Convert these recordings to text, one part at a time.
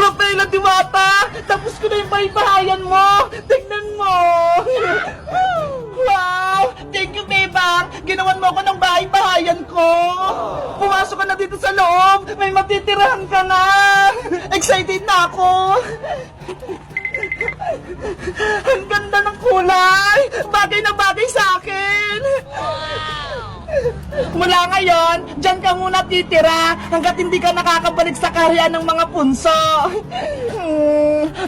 Rafaela Diwata, tapos ko na yung bahay-bahayan mo. Tignan mo. Wow! Thank you, Bebang. Ginawan mo ako ng bahay-bahayan ko. Pumasok ka na dito sa loob. May matitirahan ka na. Excited na ako. Ang ganda ng kulay. Bagay na bagay sa akin. Mula ngayon, dyan ka muna titira hanggat hindi ka nakakabalik sa kaharian ng mga punso.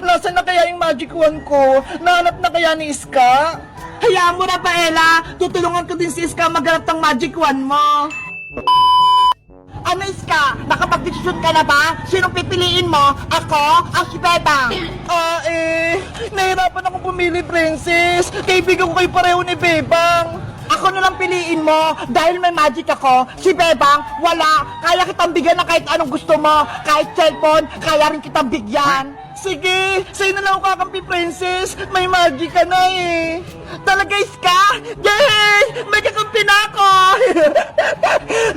Nasaan na kaya yung magic wand ko? Nahanap na kaya ni Iska? Hayaan mo na, Paela. Tutulungan ko din si Iska maghanap ng magic wand mo. Ano, Iska? Nakapag-desisyon ka na ba? Sinong pipiliin mo? Ako o si Bebang? Nahirapan akong pumili, Princess. Kaibigan ko kayo pareho ni Bebang. Ako na lang piliin mo dahil may magic ako. Si Bebang, wala. Kaya kitang bigyan ng kahit anong gusto mo. Kahit cellphone, kaya rin kitang bigyan. Sige, sa'yo na lang ako kakampi, Princess. May magic ka na eh. Talaga, Iska? Yay! May kakampi na ako!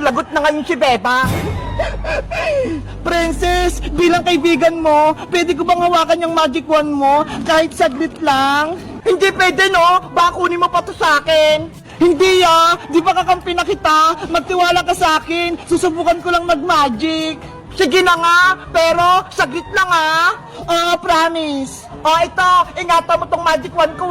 Lagot na ngayon si Bebang. Princess, bilang kaibigan mo, pwede ko bang hawakan yung magic wand mo kahit saglit lang? Hindi pwede, no? Baka kunin mo pa to sa akin. Hindi di ba kakampi na kita? Magtiwala ka sa akin. Susubukan ko lang mag-magic. Sige na nga, pero saglit lang promise. Ito, ingatan mo tong magic wand ko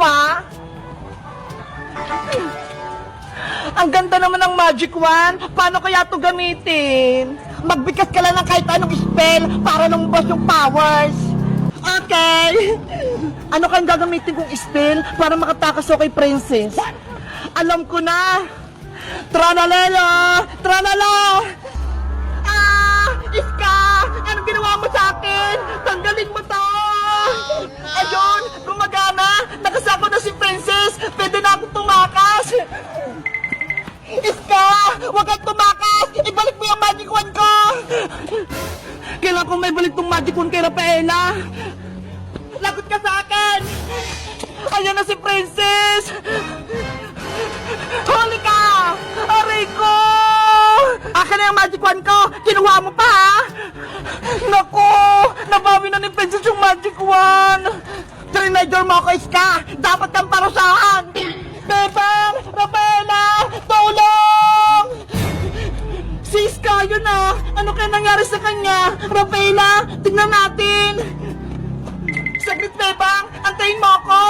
Ang ganda naman ng magic wand. Paano kaya to gamitin? Magbikas ka lang ng kahit anong spell para lumabas yung powers. Okay. Ano kayang gagamitin kong spell para makatakas ako kay Princess? Alam ko na! Tranalelo! Tranalo! Iska! Anong ginawa mo sa akin? Tanggalin mo to! Ayun! Gumagana! Nakasako na si Princess! Pwede na akong tumakas! Iska! Huwag kang tumakas! Ibalik mo yung magic wand ko! Kailangan kong may balik tong magic wand kay Rafaela! Lagot ka sa akin! Ayan na si Princess! Huli ka! Aray ko! Akin na yung magic wand ko! Kinuha mo pa, Naku! Nabawi na ni Princess yung magic wand! Trinidor mo ako, Iska! Dapat kang parusahan! Bebang! Rafaela! Tulong! Si Iska, yun Ano kaya nangyari sa kanya? Rafaela, tignan natin! Saglit, Bebang! Antayin mo ako!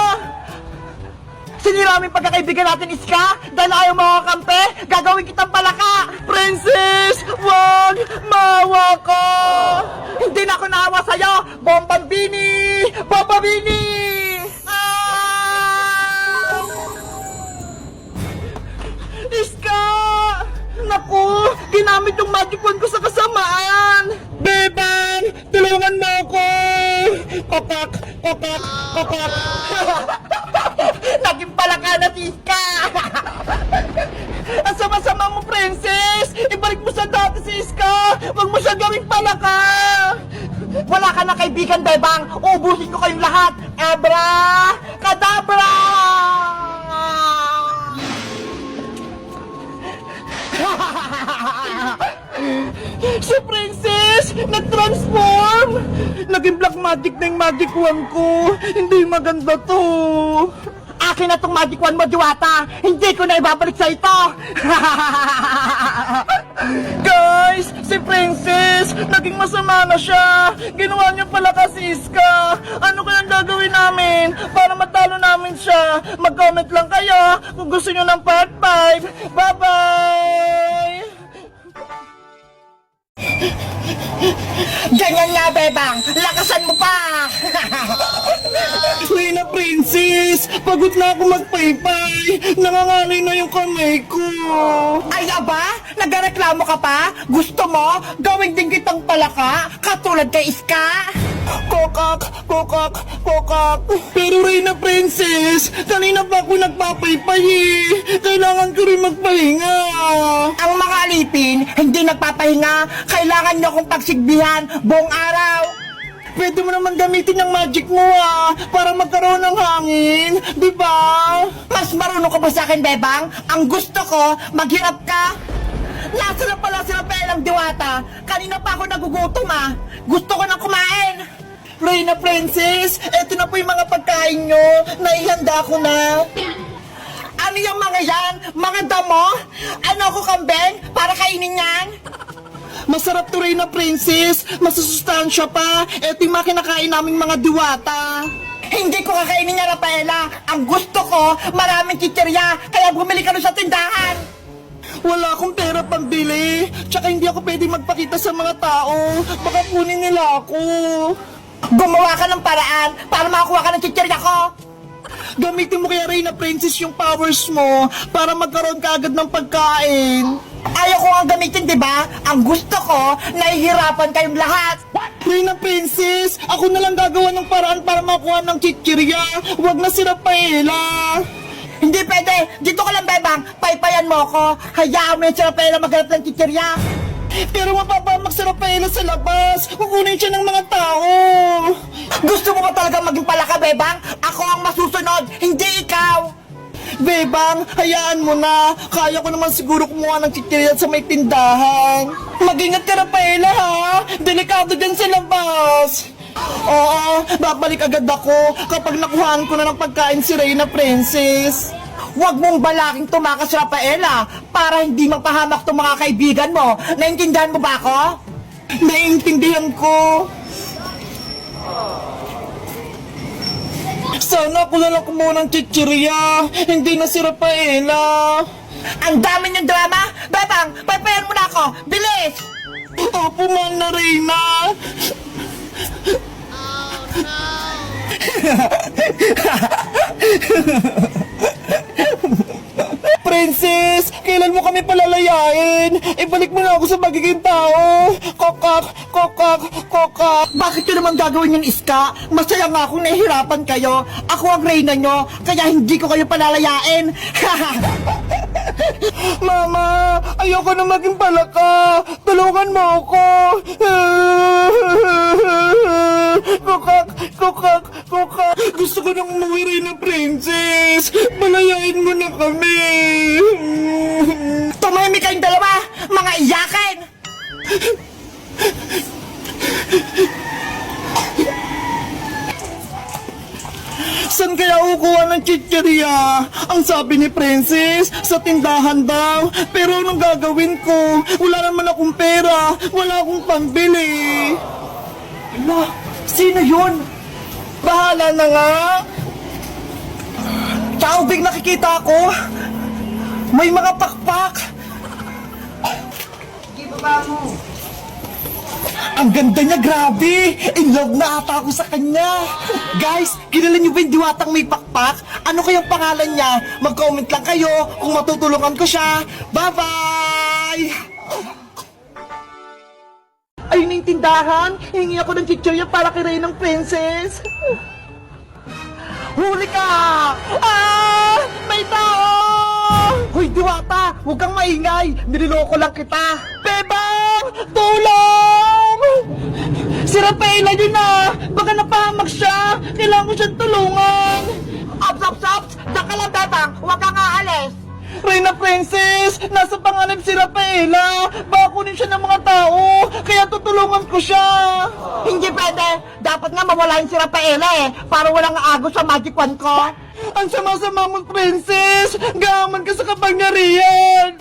Sinira mo yung pagkakaibigan natin, Iska! Dahil ayaw mo ako kampe, gagawin kitang palaka! Princess! Wag! Maawa ko! Hindi na ako naawa sa'yo! Bombambini! Bombambini! Iska! Naku! Ginamit yung magic wand ko sa kasamaan! Bebang! Tulungan mo ako! Kokak! Kokak! Kokak! Naging palaka na si Iska! Ang sama-sama mo, Princess! Ibalik mo sa dati si Iska! Huwag mo siya gawing palaka! Wala ka na kaibigan, Bebang! Ubusin ko kayong lahat! Abra! Kadabra! Si Princess! Nag-transform! Naging black magic na yung magic wand ko! Hindi maganda to! Akin na tong magic wand mo, Diwata! Hindi ko na ibabalik sa ito! Guys! Si Princess! Naging masama na siya! Ginawa niya pala kasi Iska! Ano kayang gagawin namin para matalo namin siya? Mag-comment lang kayo kung gusto niyo ng part 5! Bye-bye! Ganyan nga, Bebang! Lakasan mo pa! Uy na, Princess! Pagod na ako magpaypay! Nangangalay na yung kamay ko! Ay, aba? Nagreklamo ka pa? Gusto mo? Gawin din kitang palaka? Katulad kay Iska? Kokak! Kokak! Kokak! Pero Reyna Princess, kanina pa ako nagpapaypay Kailangan ko rin magpahinga. Ang mga alipin, hindi nagpapahinga. Kailangan nyo akong pagsigbihan buong araw. Pwede mo naman gamitin yung magic mo para magkaroon ng hangin, di ba? Mas marunong ka ba sa akin, Bebang? Ang gusto ko, maghirap ka. Lasa na pala si Rafaelang Diwata. Kanina pa ako nagugutom Gusto ko nang kumain. Reyna Princess, eto na po yung mga pagkain nyo. Naihanda ko na. Ano yung mga yan? Mga damo? Ano ko kambing? Para kainin yan? Masarap to, Reyna Princess. Masusustansya pa. Eto yung mga kinakain naming mga diwata. Hindi ko kakainin niya, Rafaela. Ang gusto ko, maraming chichirya. Kaya bumili ka nun sa tindahan. Wala akong pera pambili. Tsaka hindi ako pwede magpakita sa mga tao. Baka kunin nila ako. Gumawa ka ng paraan para makakuha ka ng chichirya ko. Gamitin mo kaya, Reyna Princess, yung powers mo para magkaroon ka agad ng pagkain. Ayaw ko nga gamitin, di ba? Ang gusto ko, nahihirapan kayong lahat. Reyna Princess, ako na lang gagawa ng paraan para makuha ng chichirya. Huwag na si Rafaela. Hindi pwede. Dito ka lang, Bebang. Paypayan mo ako. Hayaan mo yung si Rafaela maghanap ng chichirya. Pero mapapamak si Rafaela sa labas. Kukunin siya ng mga tao. Gusto mo ba talaga maging palaka, Bebang? Ako ang masusunod, hindi ikaw. Bebang, hayaan mo na. Kaya ko naman siguro kumuha ng chichirya sa may tindahan. Mag-ingat ka, Rafaela, ha? Delikado din sa labas. Oo, babalik agad ako kapag nakuhaan ko na ng pagkain si Reyna Princess. Huwag mong balaking tumakas, Rafaela, para hindi mapahamak tong mga kaibigan mo. Naintindihan mo ba ako? Naintindihan ko. Sana ako na lang kumuha ng chichirya. Hindi na si Rafaela. Ang dami niyong drama. Bebang, paypayan mo na ako. Bilis! Opo, man na, Reyna. Princess, kailan mo kami palalayain? Ibalik mo na ako sa magiging tao. Kokak, kokak, kokak. Bakit yun naman gagawin yung iska? Masaya nga akong nahihirapan kayo. Ako ang reyna nyo, kaya hindi ko kayo palalayain. Mama, ayoko na maging palaka. Tulungan mo ako. Kokak, kokak, kokak. Gusto ko nang umuwi, Reyna Princess. Palayain mo na kami. Tumahimik kayong dalawa, mga iyakin. Saan kaya kukuha ng chichirya? Ang sabi ni Princess, sa tindahan daw. Pero anong gagawin ko? Wala naman akong pera. Wala akong pambili. Ala, sino yun? Bahala na nga. Taubig nakikita ko. May mga pakpak. Sige, baba mo. Ang ganda niya, grabe! In love na ata ako sa kanya! Guys, kilala niyo ba yung diwatang may pakpak? Ano kayang pangalan niya? Mag-comment lang kayo kung matutulungan ko siya! Bye-bye! Ayun na yung tindahan! Hingi ako ng chichirya para kay Reynang Princess! Huli ka! Ah! May tao! Hoy, diwata! Huwag kang maingay! Nililoko lang kita! Bebang! Tulong! Si Rafaela yun na! Baka napahamak siya! Kailangan ko siyang tulungan! Ops, ops, ops! Diyan ka lang, Bebang! Huwag kang aalis! Reyna Princess! Nasa panganib si Rafaela! Baka kunin siya ng mga tao! Kaya tutulungan ko siya! Hindi pwede! Dapat nga mawalain si Rafaela para walang agos sa magic wand ko! Ang sama-sama mo, Princess! Gaman ka sa kapangyarihan!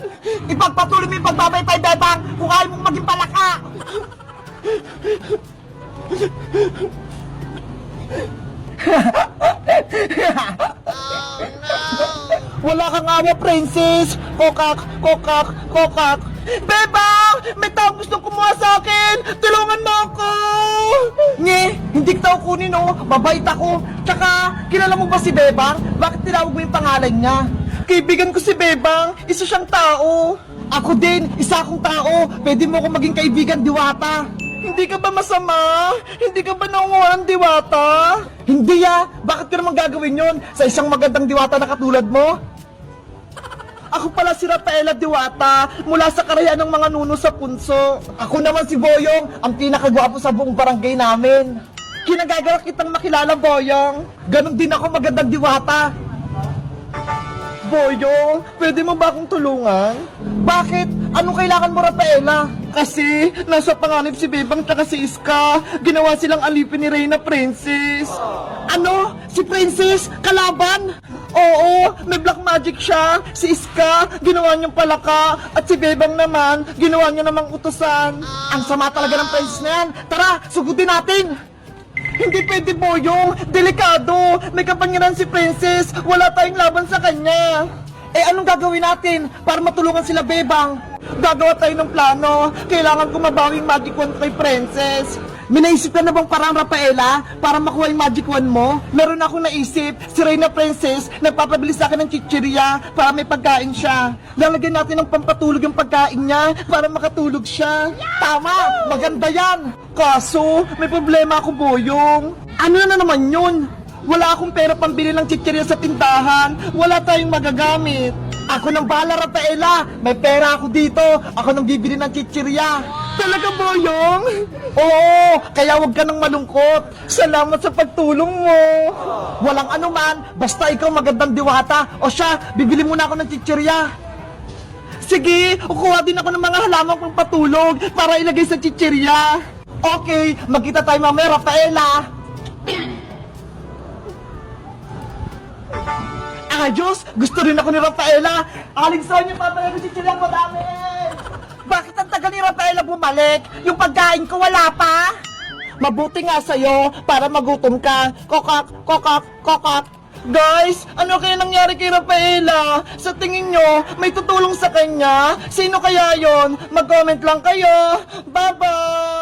Ipagpatuloy mo yung pagbabaypay, Bebang! Kung ayaw mong maging palaka! Wala kang awa, Princess! Kokak, kokak, kokak! Bebang! May taong gustong kumuha sa akin! Tulungan mo ako! Nye, hindi kita kunin, oh! Mabait ako! Tsaka, kilala mo ba si Bebang? Bakit tinawag mo yung pangalan niya? Kaibigan ko si Bebang! Isa siyang tao! Ako din! Isa akong tao! Pwede mo akong maging kaibigan, Diwata! Hindi ka ba masama? Hindi ka ba nangunguha ng diwata? Hindi Bakit ka naman gagawin yon sa isang magandang diwata na katulad mo? Ako pala si Rafaela Diwata mula sa karayan ng mga nuno sa punso. Ako naman si Boyong, ang pinakagwapo sa buong barangay namin. Kinagagawa kitang makilala, Boyong. Ganon din ako magandang diwata. Boyong, pwede mo ba akong tulungan? Bakit? Anong kailangan mo, Rafaela? Kasi, nasa panganib si Bebang tsaka si Iska. Ginawa silang alipin ni Reyna Princess. Ano? Si Princess? Kalaban? Oo, may black magic siya. Si Iska, ginawa niyang palaka. At si Bebang naman, ginawa niya namang utusan. Ang sama talaga ng princess na yan. Tara, sugutin natin! Hindi pwede, Boyong. Delikado. May kapangyarihan si Princess. Wala tayong laban sa kanya. Eh, anong gagawin natin para matulungan sila, Bebang? Gagawa tayo ng plano. Kailangan ko mabawing magic wand kay Princess. May naisip ka na bang parang, Rafaela, para makuha yung magic wand mo? Meron akong naisip. Si Reyna Princess nagpapabili sa akin ng chichirya para may pagkain siya. Lalagyan natin ng pampatulog yung pagkain niya para makatulog siya. Tama! Maganda yan! Kaso, may problema ako, Boyong. Ano na naman yun? Wala akong pera pambili ng chichirya sa tindahan. Wala tayong magagamit. Ako nang bahala, Rafaela. May pera ako dito. Ako nang bibili ng chichirya. Talaga, Boyong? Oo, kaya huwag ka nang malungkot. Salamat sa pagtulong mo. Walang anuman, basta ikaw magandang diwata. O siya, bibili muna ako ng chichirya. Sige, kukuha din ako ng mga halamang pang patulog para ilagay sa chichirya. Okay, magkita tayo mamaya, Rafaela. Ayos! Gusto rin ako ni Rafaela! Aling sa inyo, papaya ko si Chilang madami! Bakit ang tagal ni Rafaela bumalik? Yung pagkain ko wala pa? Mabuti nga sa'yo para magutom ka. Kokak, kokak, kokak. Guys, ano kaya nangyari kay Rafaela? Sa tingin nyo, may tutulong sa kanya? Sino kaya yon? Mag-comment lang kayo! Bye-bye!